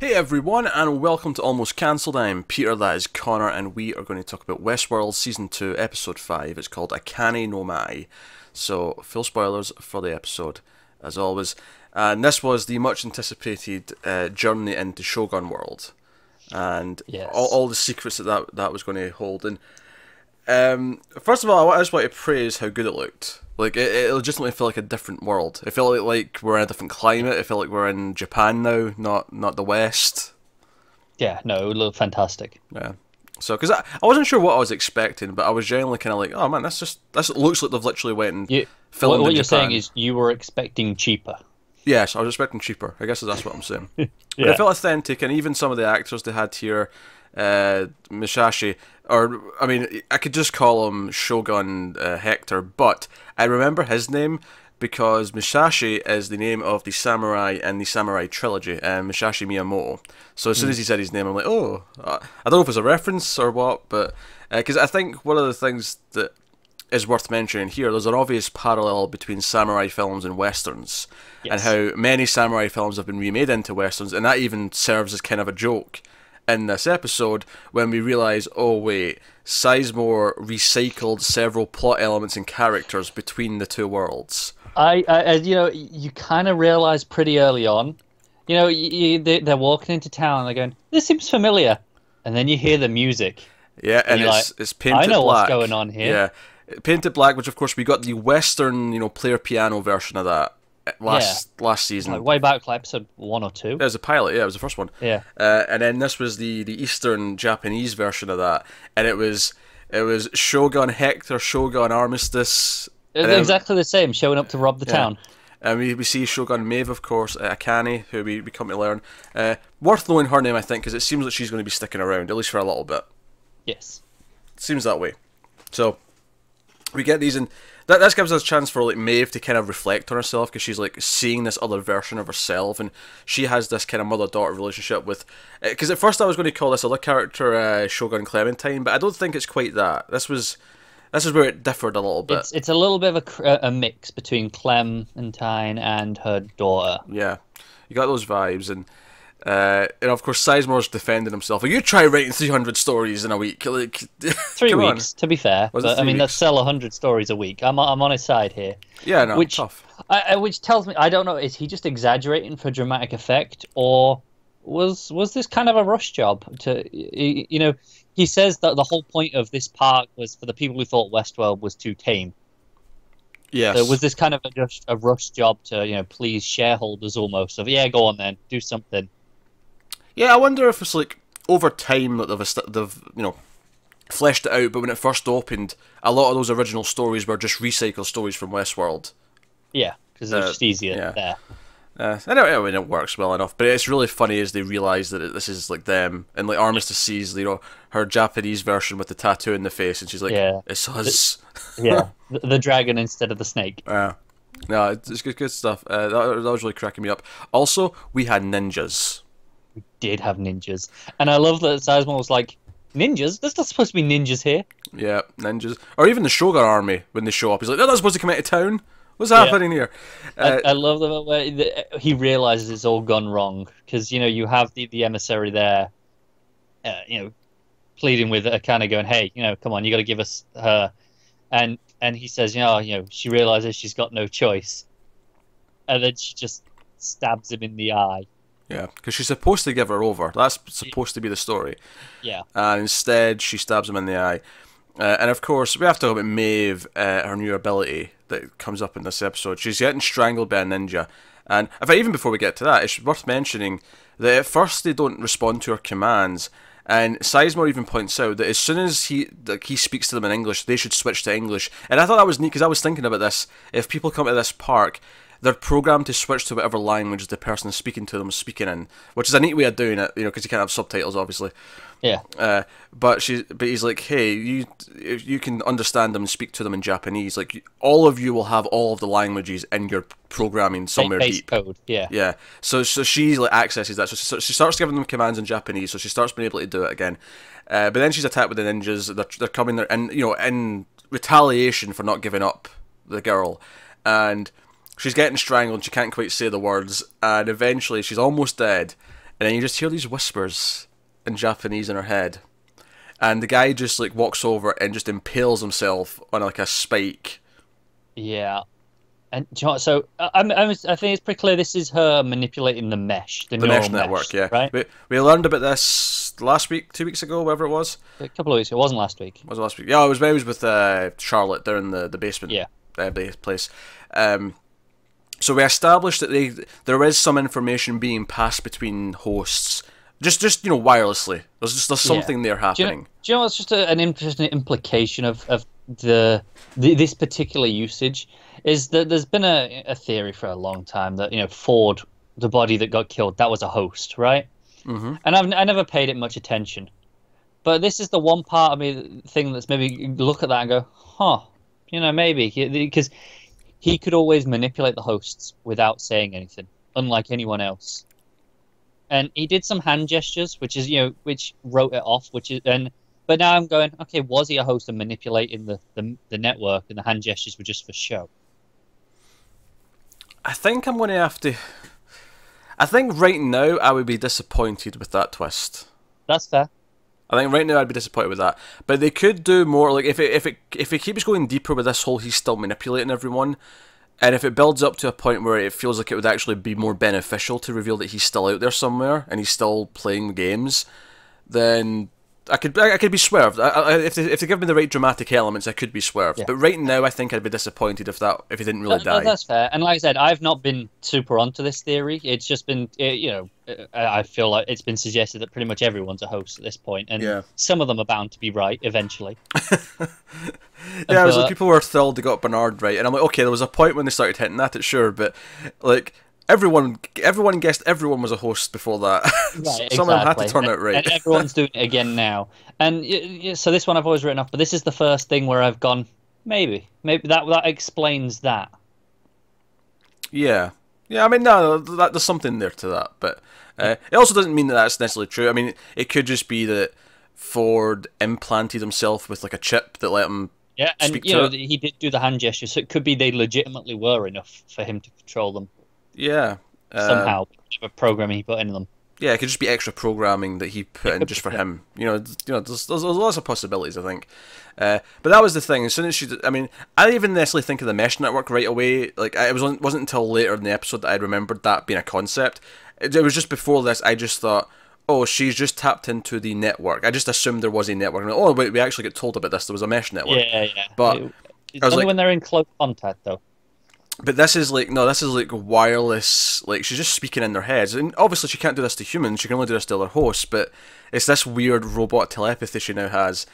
Hey everyone, and welcome to Almost Cancelled. I'm Peter, that is Connor, and we are going to talk about Westworld Season 2, Episode 5. It's called Akane no Mai. So, full spoilers for the episode, as always. And this was the much anticipated journey into Shogun World. And Yes. all the secrets that was going to hold. And first of all, I just want to praise how good it looked. Like, it legitimately felt like a different world. It felt like we're in a different climate. It felt like we're in Japan now, not the West. Yeah, no, it looked fantastic. Yeah. So, because I wasn't sure what I was expecting, but I was genuinely kind of like, oh man, this looks like they've literally went and You, what, filmed in what you're saying Japan. is you were expecting cheaper. Yes, I was expecting cheaper. I guess that's what I'm saying. But it Yeah. felt authentic, and even some of the actors they had here, Mishashi, or I mean, I could just call him Shogun Hector, but I remember his name because Mishashi is the name of the samurai in the Samurai trilogy, and Mishashi Miyamoto. So as soon Mm. as he said his name, I'm like, oh, I don't know if it's a reference or what, but because I think one of the things that is worth mentioning here, there's an obvious parallel between samurai films and westerns, and Yes. how many samurai films have been remade into westerns, and that even serves as kind of a joke in this episode when we realise, oh wait, Sizemore recycled several plot elements and characters between the two worlds. You kind of realize pretty early on, they're walking into town and they're going, "This seems familiar," and then you hear the music Yeah, and and you're like, it's "I painted know what's going black. on here." Yeah, painted black, which of course we got the western, player piano version of that Yeah, last like season. way back, like episode 1 or 2. It was a pilot, yeah, it was the first one. Yeah, And then this was the Eastern Japanese version of that, and it was Shogun Hector, Shogun Armistice, and it's then exactly the same, showing up to rob the yeah, town. and we see Shogun Maeve, of course, Akane, who we come to learn. Worth knowing her name, I think, because it seems like she's going to be sticking around at least for a little bit. Yes. It seems that way. So we get these, and that gives us a chance for like Maeve to kind of reflect on herself because she's like seeing this other version of herself, and she has this kind of mother-daughter relationship with. Because at first I was going to call this other character Shogun Clementine, but I don't think it's quite that. This is where it differed a little bit. It's a little bit of a mix between Clementine and her daughter. Yeah, you got those vibes, and of course Sizemore's defending himself. Like, you try writing 300 stories in a week, like, Three come on. weeks, to be fair, Was it but I three mean, let's weeks? sell 100 stories a week. I'm on his side here, Yeah, no, which tough. which tells me I don't know. Is he just exaggerating for dramatic effect, or was this kind of a rush job? He says that the whole point of this park was for the people who thought Westworld was too tame. So Yes. was this kind of just a rush job to please shareholders almost? Of yeah, go on then, do something. Yeah, I wonder if it's like over time that they've fleshed it out. But when it first opened, a lot of those original stories were just recycled stories from Westworld. Yeah, because it's just easier Yeah. there. I mean, it works well enough, but it's really funny as they realise that this is like them, and like Armistice sees, her Japanese version with the tattoo in the face, and she's like, Yeah. "It's us." Yeah, the dragon instead of the snake. Yeah, no, it's good stuff. That was really cracking me up. Also, we had ninjas. Did have ninjas, and I love that Sizemore was like, "Ninjas? There's not supposed to be ninjas here." Yeah, ninjas, or even the Shogun army when they show up. He's like, "They're not supposed to come into town. What's Yeah, happening here?" I love the way he realizes it's all gone wrong because you have the emissary there, uh, you know, pleading with Akane, going, "Hey, come on, you got to give us her," and he says, she realizes she's got no choice, and then she just stabs him in the eye. Yeah, because she's supposed to give her over. That's supposed to be the story. Yeah, And instead, she stabs him in the eye. And of course, we have to talk about Maeve, her new ability that comes up in this episode. She's getting strangled by a ninja. And in fact, even before we get to that, it's worth mentioning that at first they don't respond to her commands. And Sizemore even points out that as soon as he speaks to them in English, they should switch to English. And I thought that was neat because I was thinking about this. If people come to this park, they're programmed to switch to whatever language the person speaking to them is speaking in, which is a neat way of doing it, because you can't have subtitles, obviously. yeah. But he's like, hey, if you can understand them and speak to them in Japanese. Like, all of you will have all of the languages in your programming somewhere Base deep. code. Yeah, Yeah. So she like accesses that. So she starts giving them commands in Japanese. So she starts being able to do it again. But then she's attacked with the ninjas. They're coming there, and in retaliation for not giving up the girl, and she's getting strangled. She can't quite say the words, and eventually she's almost dead. and then you just hear these whispers in Japanese in her head, and the guy just like walks over and just impales himself on like a spike. Yeah. And do you know what, so I think it's pretty clear this is her manipulating the mesh, the The neural mesh network, mesh, yeah. right? We learned about this last week, 2 weeks ago, whatever it was. A couple of weeks ago. It wasn't last week. Was it last week? Yeah, it was when I was with Charlotte there in the basement. Yeah. Place. So we established that there is some information being passed between hosts, just wirelessly. There's something there happening. Do you know what's just an interesting implication of this particular usage is that there's been a theory for a long time that Ford, the body that got killed, that was a host, right? Mm-hmm. And I never paid it much attention, but this is the one part of me thing that's maybe look at that and go, huh, maybe because he could always manipulate the hosts without saying anything, unlike anyone else. And he did some hand gestures, which wrote it off, but now I'm going, okay, was he a host and manipulating the network, and the hand gestures were just for show? I think I'm going to have to. I think right now I would be disappointed with that twist. That's fair. I think right now I'd be disappointed with that. But they could do more. Like if it keeps going deeper with this whole he's still manipulating everyone, and if it builds up to a point where it feels like it would actually be more beneficial to reveal that he's still out there somewhere and he's still playing games, then I could be swerved. If they give me the right dramatic elements, I could be swerved. Yeah. But right now, I think I'd be disappointed if he didn't really die. That's fair. And like I said, I've not been super onto this theory. It's just been, I feel like it's been suggested that pretty much everyone's a host at this point, and some of them are bound to be right eventually. Yeah, it was like people were thrilled they got Bernard right, and I'm like, okay, there was a point when they started hinting at it, sure, but like. Everyone guessed everyone was a host before that. Right, Someone had to turn out right. And everyone's doing it again now. And so this one I've always written off, but this is the first thing where I've gone, maybe that explains that. Yeah. I mean, no, there's something there to that, but it also doesn't mean that that's necessarily true. I mean, it could just be that Ford implanted himself with like a chip that let him. Yeah, and he did do the hand gesture, so it could be they legitimately were enough for him to control them. Yeah. Somehow, whatever programming he put into them. Yeah, it could just be extra programming that he put in just for him. There's lots of possibilities, I think. But that was the thing. As soon as I didn't even necessarily think of the mesh network right away. Like, it wasn't until later in the episode that I remembered that being a concept. It was just before this, I just thought, oh, she's just tapped into the network. I just assumed there was a network. And oh, wait, we actually get told about this. There was a mesh network. Yeah. But it's only when they're in close contact, though. But this is like wireless, like she's just speaking in their heads. And obviously she can't do this to humans, she can only do this to other hosts, but it's this weird robot telepathy she now has.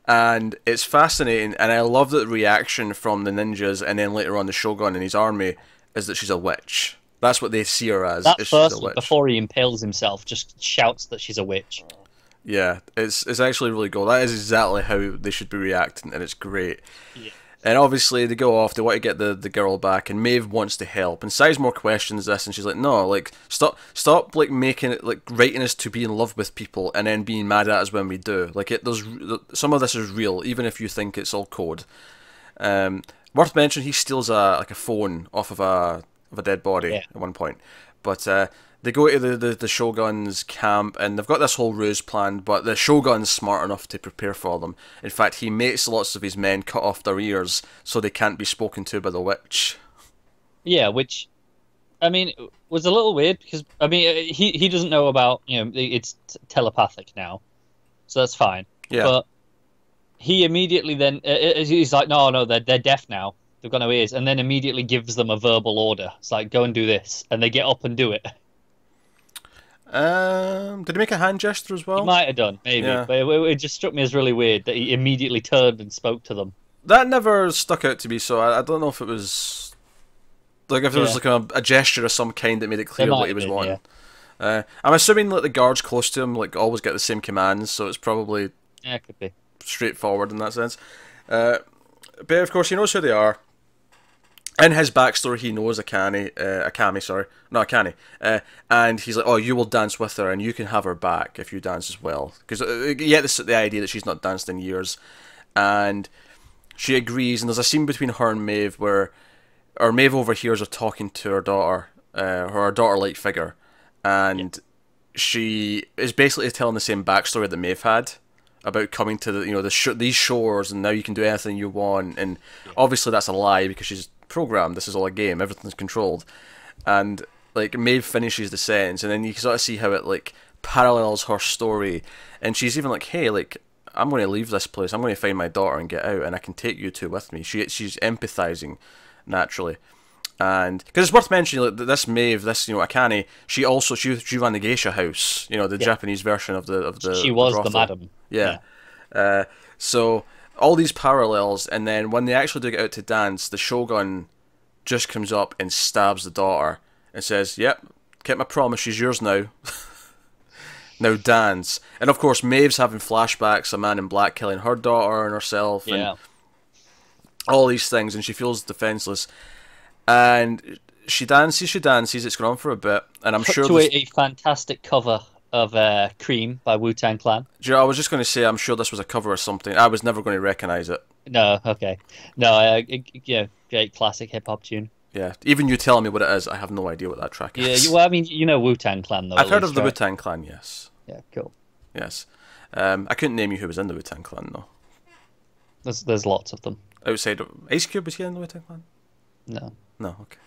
And it's fascinating, and I love that the reaction from the ninjas and then later on the Shogun and his army is that she's a witch. That's what they see her as. That first, before he impales himself, just shouts that she's a witch. Yeah, it's actually really cool. That is exactly how they should be reacting, and it's great. Yeah. And obviously they go off, they want to get the girl back, and Maeve wants to help. And Sizemore questions this, and she's like, no, like, stop like making it, like, writing us to be in love with people and then being mad at us when we do. Like, some of this is real, even if you think it's all code. Worth mentioning, he steals a phone off of a dead body at one point. But they go to the Shogun's camp, and they've got this whole ruse planned, but the Shogun's smart enough to prepare for them. In fact, he makes lots of his men cut off their ears so they can't be spoken to by the witch. Yeah, which, I mean, was a little weird, because, I mean, he doesn't know about, it's telepathic now, so that's fine. Yeah. But he immediately then, he's like, no, they're deaf now. They've got no ears, and then immediately gives them a verbal order. It's like, go and do this, and they get up and do it. Did he make a hand gesture as well? He might have done, maybe. Yeah. But it just struck me as really weird that he immediately turned and spoke to them. That never stuck out to me, so I don't know if it was... Like, if there was like a gesture of some kind that made it clear what he was wanting. Yeah. I'm assuming that the guards close to him like always get the same commands, so it's probably... Yeah, it could be. Straightforward in that sense. But of course, he knows who they are. In his backstory, he knows Akane, and he's like, oh, you will dance with her, and you can have her back if you dance as well. Because you get the idea that she's not danced in years, and she agrees, and there's a scene between her and Maeve where Maeve overhears her talking to her daughter, her daughter-like figure, and she is basically telling the same backstory that Maeve had about coming to these shores, and now you can do anything you want. And obviously that's a lie because she's programmed. This is all a game. Everything's controlled. And like Maeve finishes the sentence, and then you sort of see how it like parallels her story. And she's even like, "Hey, like I'm going to leave this place. I'm going to find my daughter and get out, and I can take you two with me." She's empathizing naturally. And because it's worth mentioning, like, this Maeve, this Akane, she ran the geisha house, the Japanese version of the she was brothel. the madam. Yeah. So all these parallels, and then when they actually do get out to dance, the Shogun just comes up and stabs the daughter and says, "Yep, kept my promise. She's yours now. Now dance." And of course, Maeve's having flashbacks, a man in black killing her daughter and herself, and all these things, and she feels defenseless. And she dances, it's gone on for a bit, and I'm sure to a fantastic cover of Cream by Wu-Tang Clan. Do you know, I was just going to say, I'm sure this was a cover or something. I was never going to recognise it. No, okay. No, great classic hip-hop tune. Yeah, even you telling me what it is, I have no idea what that track is. Yeah, well, I mean, you know Wu-Tang Clan, though. I've heard of the Wu-Tang Clan, yes. Yeah, cool. Yes. I couldn't name you who was in the Wu-Tang Clan, though. There's lots of them. Outside of... Ice Cube, was he in the Wu-Tang Clan? No. No, okay.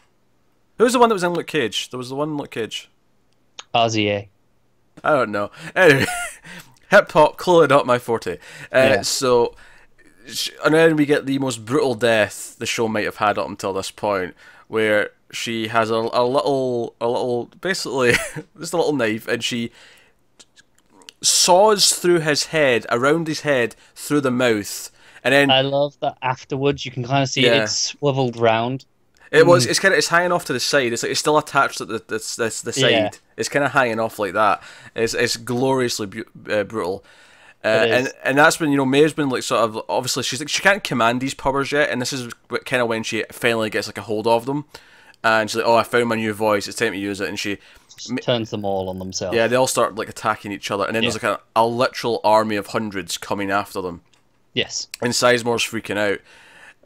Who was the one that was in Luke Cage? There was the one in Luke Cage. RZA. I don't know. Anyway, hip-hop, clearly not my forte. So, and then we get the most brutal death the show might have had up until this point, where she has a little, basically, just a little knife, and she saws through his head, around his head, through the mouth, and then... I love that afterwards you can kind of see it swiveled round. It's hanging off to the side. It's like it's still attached at the side. Yeah. It's kind of hanging off like that. It's gloriously brutal. And that's when Maeve's been like sort of, obviously she can't command these powers yet, and this is kind of when she finally gets like a hold of them, and she's like, "Oh, I found my new voice. It's time to use it." And she turns them all on themselves. Yeah, they all start like attacking each other, and then there's like a literal army of hundreds coming after them. Yes. And Sizemore's freaking out.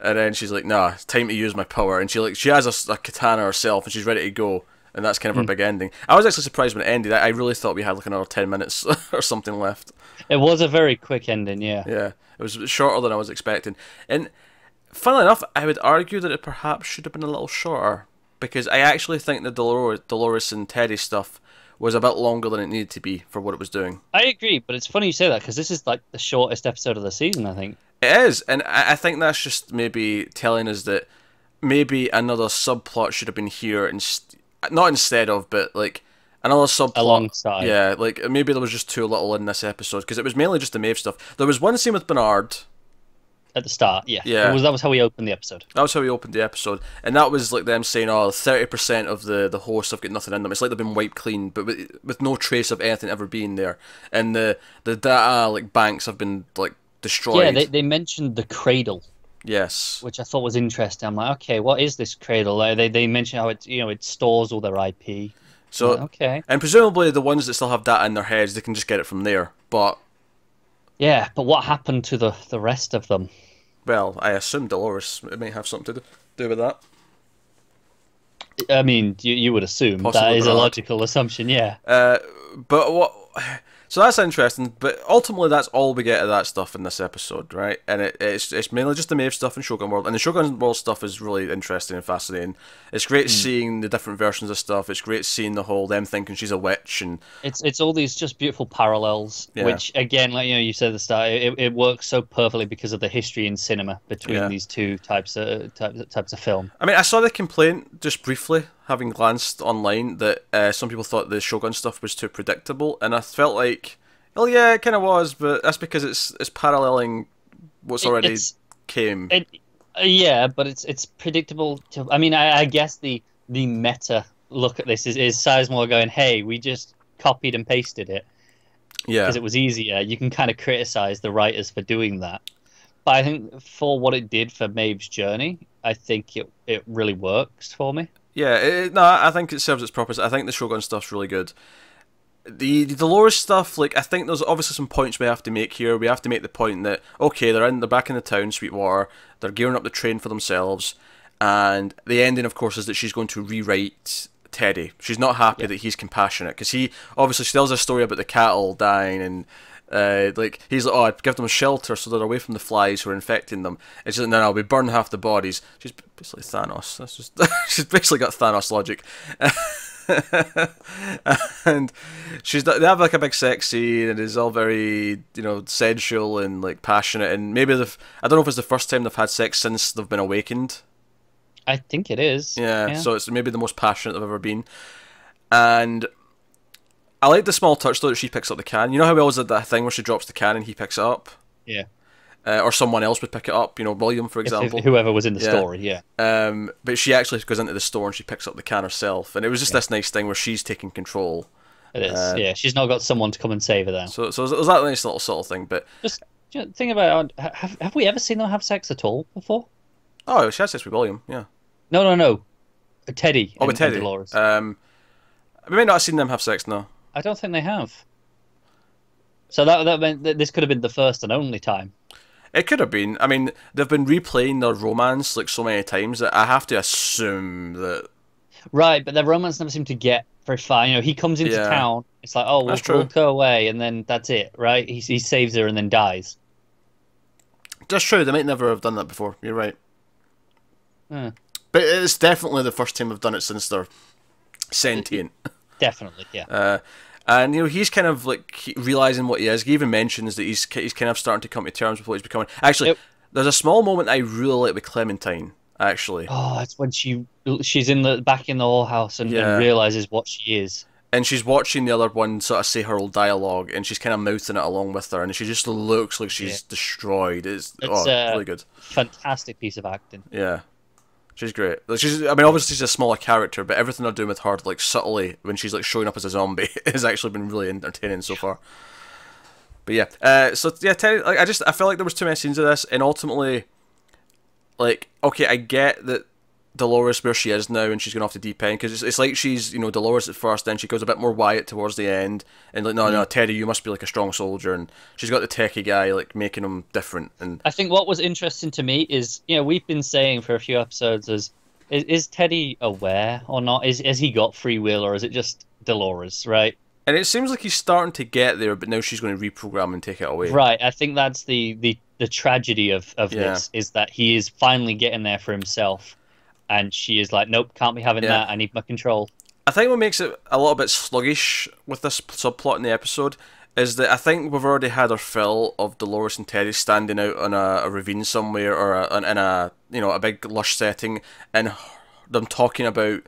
And then she's like, "Nah, it's time to use my power." And she has a katana herself, and she's ready to go. And that's kind of her big ending. I was actually surprised when it ended. I really thought we had like another 10 minutes or something left. It was a very quick ending, yeah. Yeah, it was shorter than I was expecting. And funnily enough, I would argue that it perhaps should have been a little shorter, because I actually think the Dolores and Teddy stuff was a bit longer than it needed to be for what it was doing. I agree, but it's funny you say that, because this is like the shortest episode of the season, I think. It is, and I think that's just maybe telling us that maybe another subplot should have been here, not instead of, but like another subplot. Alongside. Yeah, like maybe there was just too little in this episode, because it was mainly just the Maeve stuff. There was one scene with Bernard. At the start, yeah. Yeah. That was how we opened the episode. That was how we opened the episode. And that was like them saying, 30% of the hosts have got nothing in them. It's like they've been wiped clean, but with no trace of anything ever being there. And the data like banks have been like destroyed. Yeah, they mentioned the cradle. Yes. Which I thought was interesting. I'm like, okay, what is this cradle? They mention how it stores all their IP. So like, okay. And presumably the ones that still have data in their heads, they can just get it from there. But yeah, but what happened to the rest of them? Well, I assume Dolores may have something to do with that. I mean, you would assume. Possibly that is Bernard. A logical assumption, yeah. But what... So that's interesting, but ultimately that's all we get of that stuff in this episode, right? And it's mainly just the Maeve stuff and Shogun World, and the Shogun World stuff is really interesting and fascinating. It's great seeing the different versions of stuff. It's great seeing the whole them thinking she's a witch, and it's all these just beautiful parallels, which again, like you said at the start, it works so perfectly because of the history in cinema between these two types of film. I mean, I saw the complaint just briefly, having glanced online, that some people thought the Shogun stuff was too predictable, and I felt like, well, yeah, it kind of was, but that's because it's paralleling what's already came. Yeah, but it's predictable. I mean, I guess the meta look at this is Sizemore going, "Hey, we just copied and pasted it because it was easier." You can kind of criticize the writers for doing that, but I think for what it did for Maeve's journey, I think it really works for me. Yeah, no, I think it serves its purpose. I think the Shogun stuff's really good. The Dolores stuff, like, I think there's obviously some points we have to make here. We have to make the point that, okay, they're back in the town, Sweetwater, they're gearing up the train for themselves, and the ending, of course, is that she's going to rewrite Teddy. She's not happy that he's compassionate, because he obviously tells a story about the cattle dying, and like he's like, oh, I'd give them a shelter so they're away from the flies who are infecting them. And she's like, no, we burn half the bodies. She's basically Thanos. That's just she's basically got Thanos logic. And they have like a big sex scene, and it's all very, you know, sensual and like passionate, and maybe I don't know if it's the first time they've had sex since they've been awakened. I think it is. Yeah, so it's maybe the most passionate they've ever been. And I like the small touch though that she picks up the can. You know how we always did that thing where she drops the can and he picks it up? Yeah. Or someone else would pick it up, you know, William, for example. If whoever was in the story, yeah. But she actually goes into the store and she picks up the can herself. And it was just this nice thing where she's taking control. It is, yeah. She's not got someone to come and save her there. So it was that nice little subtle thing. But just think about, have we ever seen them have sex at all before? Oh, she had sex with William, yeah. No. Teddy. Oh, with Teddy. And Dolores. We may not have seen them have sex, no. I don't think they have. So that meant that this could have been the first and only time. It could have been. I mean, they've been replaying their romance like so many times that I have to assume that. Right, but their romance never seemed to get very far. You know, he comes into town. It's like, oh, we'll go away, and then that's it, right? He saves her and then dies. That's true. They might never have done that before. You're right. Hmm. But it's definitely the first time they've done it since they're sentient. Definitely, yeah. And, you know, he's kind of, like, realising what he is. He even mentions that he's kind of starting to come to terms with what he's becoming. Actually, there's a small moment I really like with Clementine, actually. Oh, it's when she's back in the whorehouse and realises what she is. And she's watching the other one sort of say her old dialogue, and she's kind of mouthing it along with her, and she just looks like she's destroyed. It's really good. Fantastic piece of acting. Yeah. She's great. I mean, obviously she's a smaller character, but everything they're doing with her, like, subtly, when she's, like, showing up as a zombie, has actually been really entertaining so far. But yeah, Teddy, like, I felt like there was too many scenes of this, and ultimately, like, okay, I get that Dolores where she is now, and she's going off the deep end, because it's like she's, you know, Dolores at first, then she goes a bit more Wyatt towards the end, and like, no, Teddy, you must be like a strong soldier, and she's got the techie guy, like, making him different. And I think what was interesting to me is, you know, we've been saying for a few episodes is Teddy aware or not? Is he got free will, or is it just Dolores, right? And it seems like he's starting to get there, but now she's going to reprogram and take it away. Right, I think that's the tragedy of this, is that he is finally getting there for himself. And she is like, nope, can't be having that. I need my control. I think what makes it a little bit sluggish with this subplot in the episode is that I think we've already had our fill of Dolores and Teddy standing out on a ravine somewhere, or in a big lush setting, and them talking about,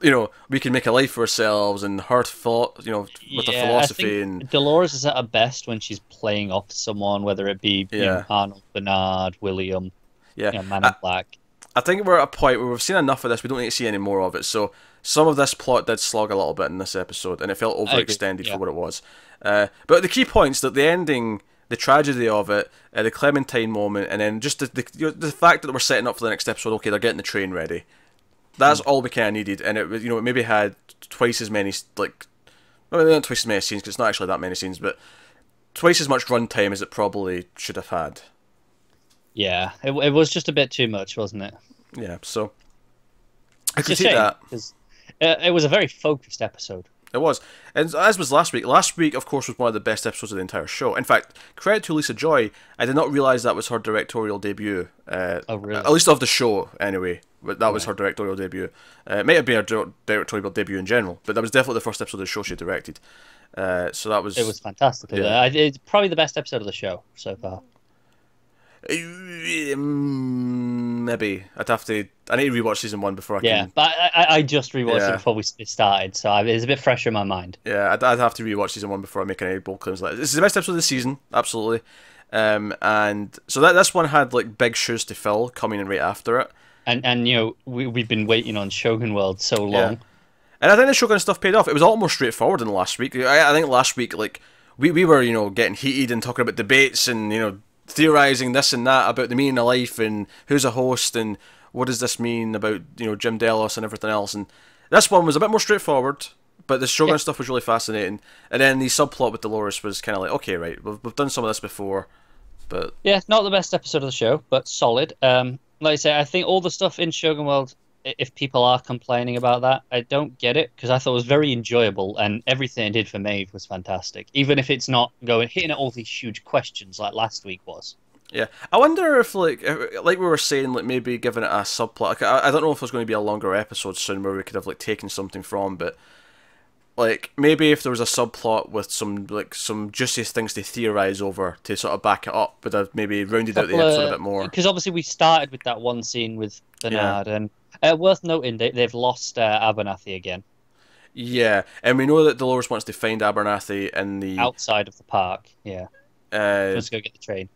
you know, we can make a life for ourselves, and her thought, you know, with the philosophy. And Dolores is at her best when she's playing off someone, whether it be you know, Arnold, Bernard, William, Man in Black. I think we're at a point where we've seen enough of this, we don't need to see any more of it. So some of this plot did slog a little bit in this episode, and it felt overextended for what it was. But the key points, that the ending, the tragedy of it, the Clementine moment, and then just the fact that we're setting up for the next episode, okay, they're getting the train ready. That's all we kind of needed, and it maybe had twice as many, like, well, not twice as many scenes, because it's not actually that many scenes, but twice as much runtime as it probably should have had. Yeah, it was just a bit too much, wasn't it? Yeah, so I could see that. It was a very focused episode. It was. And as was last week. Last week, of course, was one of the best episodes of the entire show. In fact, credit to Lisa Joy, I did not realise that was her directorial debut. Oh, really? At least of the show, anyway. But that was her directorial debut. It might have been her directorial debut in general, but that was definitely the first episode of the show she directed. So that was... It was fantastic. Yeah. It's probably the best episode of the show so far. Maybe I need to rewatch season 1 before I can. Yeah, but I just rewatched it before we started, so it's a bit fresher in my mind. Yeah, I'd have to rewatch season 1 before I make any bold claims. This is the best episode of the season, absolutely. And so this one had like big shoes to fill coming in right after it. And you know, we've been waiting on Shogun World so long. Yeah. And I think the Shogun stuff paid off. It was a lot more straightforward than last week. I think last week, like, we were, you know, getting heated and talking about debates and, you know, theorizing this and that about the meaning of life and who's a host and what does this mean about, you know, Jim Delos and everything else. And this one was a bit more straightforward, but the Shogun stuff was really fascinating. And then the subplot with Dolores was kind of like, okay, right, we've done some of this before, but yeah, not the best episode of the show, but solid. Like I say, I think all the stuff in Shogun World if people are complaining about that, I don't get it because I thought it was very enjoyable and everything it did for Maeve was fantastic. Even if it's not going hitting at all these huge questions like last week was. Yeah, I wonder if like we were saying, like maybe giving it a subplot. Like, I don't know if there's going to be a longer episode soon where we could have like taken something from, but like maybe if there was a subplot with some juiciest things to theorize over to sort of back it up, but have maybe rounded out the episode a bit more. Because obviously we started with that one scene with Bernard, and worth noting they've lost Abernathy again. Yeah, and we know that Dolores wants to find Abernathy in the outside of the park. Yeah, just go get the train.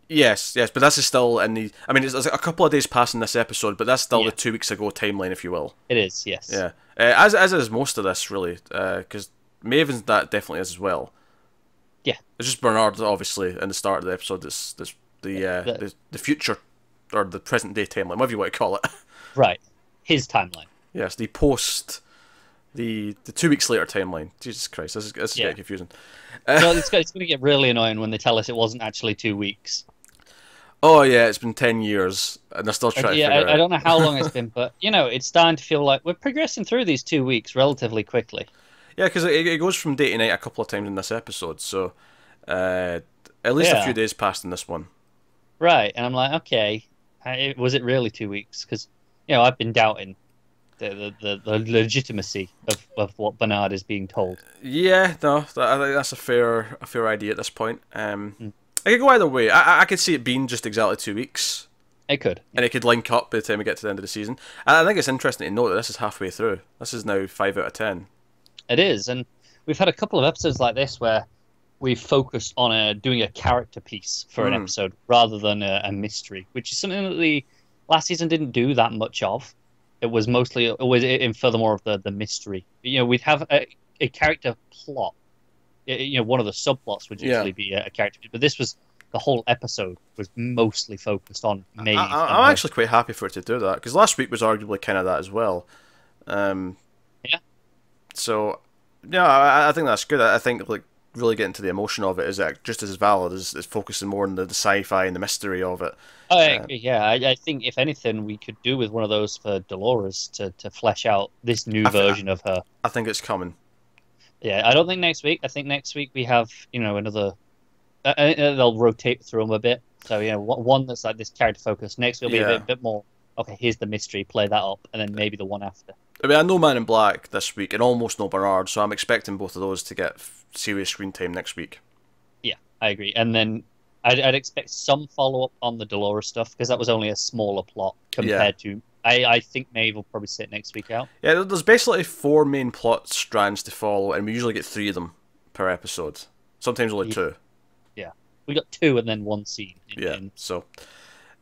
Yes, but this is still in the. I mean, it's a couple of days past in this episode, but that's still the 2 weeks ago timeline, if you will. It is, yes. Yeah, as is most of this, really, because Maven's that definitely is as well. Yeah, it's just Bernard, obviously, in the start of the episode. This the future or the present day timeline, whatever you want to call it. Right, his timeline. Yes, the post. The 2 weeks later timeline. Jesus Christ, this is getting confusing. Well, it's going to get really annoying when they tell us it wasn't actually 2 weeks. Oh yeah, it's been 10 years, and they're still trying to figure it out. I don't know how long it's been, but it's starting to feel like we're progressing through these 2 weeks relatively quickly. Yeah, because it goes from day to night a couple of times in this episode, so at least a few days passed in this one. Right, and I'm like, okay, was it really 2 weeks? Because I've been doubting the legitimacy of what Bernard is being told. Yeah, no, I think that's a fair idea at this point. It could go either way. I could see it being just exactly 2 weeks. It could. And it could link up by the time we get to the end of the season. And I think it's interesting to note that this is halfway through. This is now 5 out of 10. It is, and we've had a couple of episodes like this where we've focused on doing a character piece for an episode rather than a mystery, which is something that the last season didn't do that much of. It was mostly always in furthermore of the mystery. We'd have a character plot. One of the subplots would usually be a character, but this was the whole episode was mostly focused on Maeve. I'm actually quite happy for it to do that because last week was arguably kind of that as well. Yeah. So, I think that's good. I think like really getting to the emotion of it is just as valid as focusing more on the sci-fi and the mystery of it. Oh, I agree. Yeah, I think if anything, we could do with one of those for Dolores to flesh out this new version of her. I think it's coming. Yeah, I don't think next week. I think next week we have another. They'll rotate through them a bit. So one that's like this character focus. Next will be a bit more. Okay, here's the mystery. Play that up, and then maybe the one after. I mean, I know Man in Black this week, and almost no Bernard, so I'm expecting both of those to get serious screen time next week. Yeah, I agree. And then I'd expect some follow up on the Dolores stuff because that was only a smaller plot compared to. I think Maeve will probably sit next week out. Yeah, there's basically 4 main plot strands to follow, and we usually get 3 of them per episode. Sometimes only 2. Yeah, we got 2 and then 1 scene. So.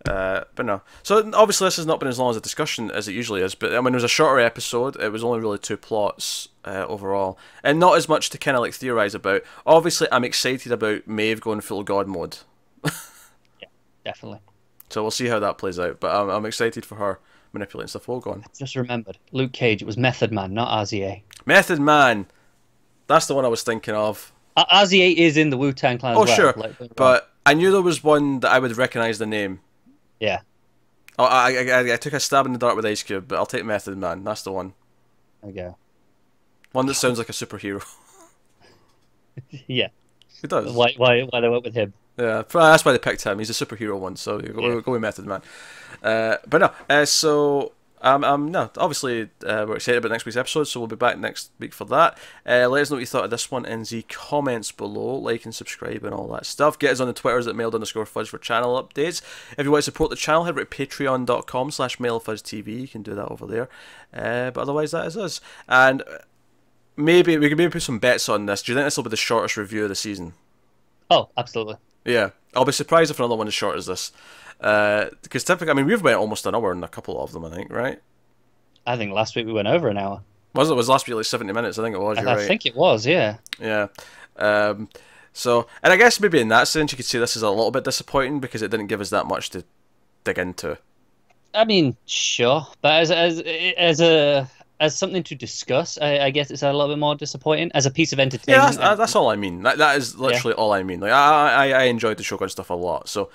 But no. So obviously this has not been as long as a discussion as it usually is, but I mean it was a shorter episode. It was only really 2 plots overall, and not as much to kind of like theorize about. Obviously, I'm excited about Maeve going full god mode. Yeah, definitely. So we'll see how that plays out, but I'm excited for her manipulating stuff. Well gone. I just remembered Luke Cage. It was Method Man, not RZA. Method Man. That's the one I was thinking of. RZA is in the Wu-Tang Clan. Oh as well. sure, but I knew there was one that I would recognize the name. Yeah. Oh, I took a stab in the dark with Ice Cube, but I'll take Method Man. That's the one. There you go. One that sounds like a superhero. Yeah. It does. Why they went with him? Yeah, that's why they picked him. He's a superhero one, so go with Method Man. But no, so no, obviously we're excited about next week's episode, so we'll be back next week for that. Let us know what you thought of this one in the comments below. Like and subscribe and all that stuff. Get us on the Twitters at mailed_fudge for channel updates. If you want to support the channel, head over to patreon.com/mailfuzztv. You can do that over there. But otherwise, that is us. And maybe we can put some bets on this. Do you think this will be the shortest review of the season? Oh, absolutely. Yeah, I'll be surprised if another one is short as this. Because typically, I mean, we've went almost an hour in a couple of them, I think, right? I think last week we went over an hour. Was it? Was last week like 70 minutes? I think it was. You're right. I think it was, yeah. Yeah. So, and I guess maybe in that sense, you could say this is a little bit disappointing because it didn't give us that much to dig into. I mean, sure, but as something to discuss, I guess it's a little bit more disappointing as a piece of entertainment. Yeah, that's all I mean. That is literally all I mean. Like I enjoyed the Shogun stuff a lot. So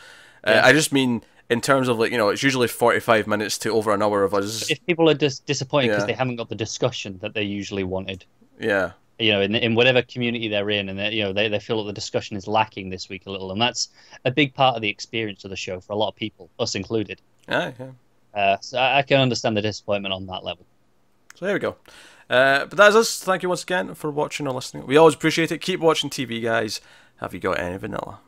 I just mean in terms of like, it's usually 45 minutes to over an hour of us. If people are disappointed because Yeah. they haven't got the discussion that they usually wanted, Yeah. in whatever community they're in, and they feel that the discussion is lacking this week a little, and that's a big part of the experience of the show for a lot of people, us included. Yeah. So I can understand the disappointment on that level. So there we go. But that's us. Thank you once again for watching or listening. We always appreciate it. Keep watching TV, guys. Have you got any vanilla?